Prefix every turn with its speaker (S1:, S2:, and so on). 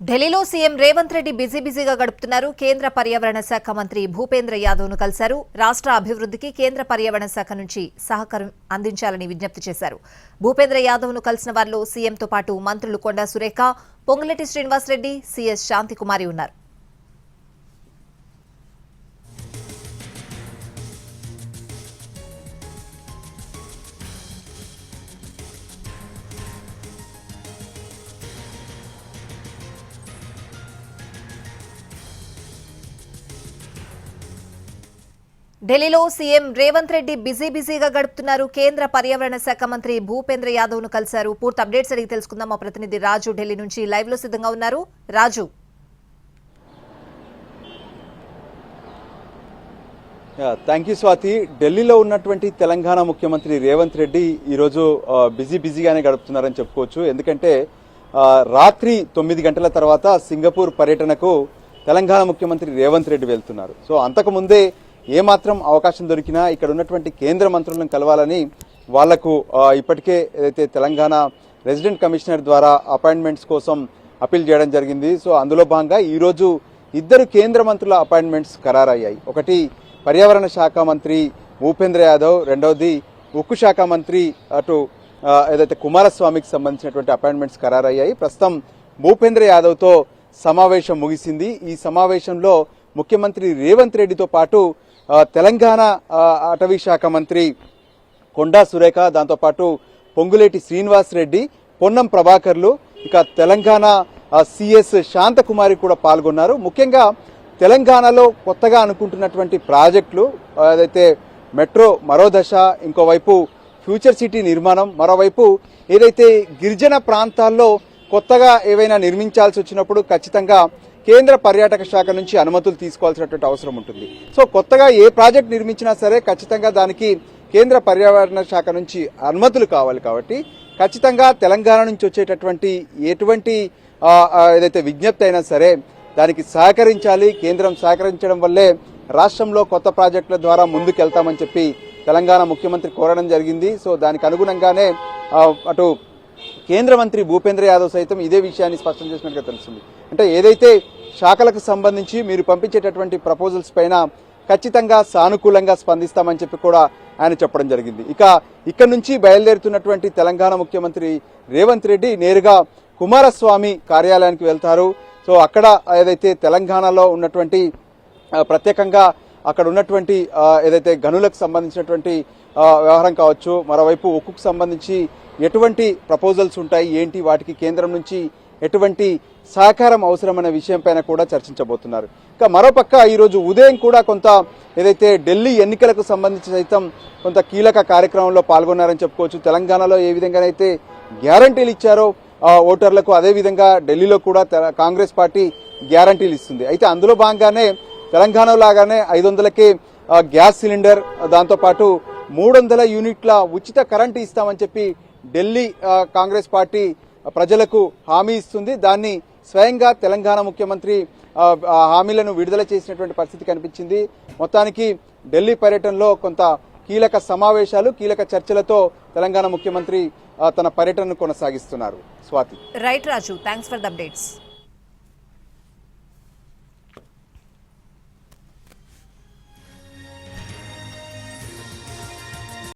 S1: ఢిల్లీలో సీఎం రేవంత్ రెడ్డి బిజీగా గడుపుతున్నారు. కేంద్ర పర్యావరణ శాఖ మంత్రి భూపేంద్ర యాదవ్ను కలిశారు. రాష్ట్ర అభివృద్ధికి కేంద్ర పర్యావరణ శాఖ నుంచి సహకారం అందించాలని విజ్ఞప్తి చేశారు. భూపేంద్ర యాదవ్ను కలిసిన వారిలో సీఎంతో పాటు మంత్రులు కొండా సురేఖ, పొంగులేటి శ్రీనివాసరెడ్డి, సీఎస్ శాంతికుమారి ఉన్నారు. ఢిల్లీలో సీఎం రేవంత్ రెడ్డి బిజీగా గడుపుతున్నారు. కేంద్ర పర్యావరణ శాఖ మంత్రి భూపేంద్ర యాదవ్ను కలిశారు. పూర్తి అప్డేట్స్ అడిగి తెలుసుకుందాం. మా ప్రతినిధి రాజు ఢిల్లీ నుంచి లైవ్ లో సిద్ధంగా ఉన్నారు. రాజు,
S2: థ్యాంక్ యూ స్వాతి. ఢిల్లీలో ఉన్నటువంటి తెలంగాణ ముఖ్యమంత్రి రేవంత్ రెడ్డి ఈరోజు బిజీగానే గడుపుతున్నారని చెప్పుకోవచ్చు. ఎందుకంటే రాత్రి 9 గంటల తర్వాత సింగపూర్ పర్యటనకు తెలంగాణ ముఖ్యమంత్రి రేవంత్ రెడ్డి వెళ్తున్నారు. సో అంతకుముందే ఏమాత్రం అవకాశం దొరికినా ఇక్కడ ఉన్నటువంటి కేంద్ర మంత్రులను కలవాలని వాళ్లకు ఇప్పటికే ఏదైతే తెలంగాణ రెసిడెంట్ కమిషనర్ ద్వారా అపాయింట్మెంట్స్ కోసం అపీల్ చేయడం జరిగింది. సో అందులో భాగంగా ఈరోజు 2 కేంద్ర మంత్రుల అపాయింట్మెంట్స్ ఖరారయ్యాయి. ఒకటి పర్యావరణ శాఖ మంత్రి భూపేంద్ర యాదవ్, రెండవది ఉక్కు శాఖ మంత్రి అటు ఏదైతే కుమారస్వామికి సంబంధించినటువంటి అపాయింట్మెంట్స్ ఖరారయ్యాయి. ప్రస్తుతం భూపేంద్ర యాదవ్తో సమావేశం ముగిసింది. ఈ సమావేశంలో ముఖ్యమంత్రి రేవంత్ రెడ్డితో పాటు తెలంగాణ అటవీ శాఖ మంత్రి కొండా సురేఖ, దాంతోపాటు పొంగులేటి శ్రీనివాసరెడ్డి, పొన్నం ప్రభాకర్లు, ఇక తెలంగాణ సిఎస్ శాంతకుమారి కూడా పాల్గొన్నారు. ముఖ్యంగా తెలంగాణలో కొత్తగా అనుకుంటున్నటువంటి ప్రాజెక్టులు ఏదైతే మెట్రో మరో దశ, ఇంకోవైపు ఫ్యూచర్ సిటీ నిర్మాణం, మరోవైపు ఏదైతే గిరిజన ప్రాంతాల్లో కొత్తగా ఏవైనా నిర్మించాల్సి వచ్చినప్పుడు ఖచ్చితంగా కేంద్ర పర్యాటక శాఖ నుంచి అనుమతులు తీసుకోవాల్సినటువంటి అవసరం ఉంటుంది. సో కొత్తగా ఏ ప్రాజెక్ట్ నిర్మించినా సరే ఖచ్చితంగా దానికి కేంద్ర పర్యావరణ శాఖ నుంచి అనుమతులు కావాలి. కాబట్టి ఖచ్చితంగా తెలంగాణ నుంచి వచ్చేటటువంటి ఎటువంటి ఏదైతే విజ్ఞప్తి అయినా సరే దానికి సహకరించాలి. కేంద్రం సహకరించడం వల్లే రాష్ట్రంలో కొత్త ప్రాజెక్టుల ద్వారా ముందుకెళ్తామని చెప్పి తెలంగాణ ముఖ్యమంత్రి కోరడం జరిగింది. సో దానికి అనుగుణంగానే అటు కేంద్ర మంత్రి భూపేంద్ర యాదవ్ సైతం ఇదే విషయాన్ని స్పష్టం చేసినట్టుగా తెలుస్తుంది. అంటే ఏదైతే శాఖలకు సంబంధించి మీరు పంపించేటటువంటి ప్రపోజల్స్ పైన ఖచ్చితంగా సానుకూలంగా స్పందిస్తామని చెప్పి కూడా ఆయన చెప్పడం జరిగింది. ఇక్కడ నుంచి బయలుదేరుతున్నటువంటి తెలంగాణ ముఖ్యమంత్రి రేవంత్ రెడ్డి నేరుగా కుమారస్వామి కార్యాలయానికి వెళ్తారు. సో అక్కడ ఏదైతే తెలంగాణలో ఉన్నటువంటి ప్రత్యేకంగా అక్కడ ఉన్నటువంటి ఏదైతే గనులకు సంబంధించినటువంటి వ్యవహారం కావచ్చు, మరోవైపు ఉక్కుకు సంబంధించి ఎటువంటి ప్రపోజల్స్ ఉంటాయి, ఏంటి, వాటికి కేంద్రం నుంచి ఎటువంటి సహకారం అవసరమనే విషయంపైన కూడా చర్చించబోతున్నారు. ఇక మరోపక్క ఈరోజు ఉదయం కూడా కొంత ఏదైతే ఢిల్లీ ఎన్నికలకు సంబంధించి సైతం కొంత కీలక కార్యక్రమంలో పాల్గొన్నారని చెప్పుకోవచ్చు. తెలంగాణలో ఏ విధంగానైతే గ్యారంటీలు ఇచ్చారో ఓటర్లకు, అదేవిధంగా ఢిల్లీలో కూడా కాంగ్రెస్ పార్టీ గ్యారంటీలు ఇస్తుంది. అయితే అందులో భాగంగానే తెలంగాణలో లాగానే 500కే గ్యాస్ సిలిండర్, దాంతోపాటు 300 యూనిట్ల ఉచిత కరెంటు ఇస్తామని చెప్పి ఢిల్లీ కాంగ్రెస్ పార్టీ ప్రజలకు హామీ ఇస్తుంది. దాన్ని స్వయంగా తెలంగాణ ముఖ్యమంత్రి హామీలను విడుదల చేసినటువంటి పరిస్థితి కనిపించింది. మొత్తానికి ఢిల్లీ పర్యటనలో కొంత కీలక సమావేశాలు, కీలక చర్చలతో తెలంగాణ ముఖ్యమంత్రి తన పర్యటనను కొనసాగిస్తున్నారు. Swathi.
S1: Right Raju, thanks for the updates.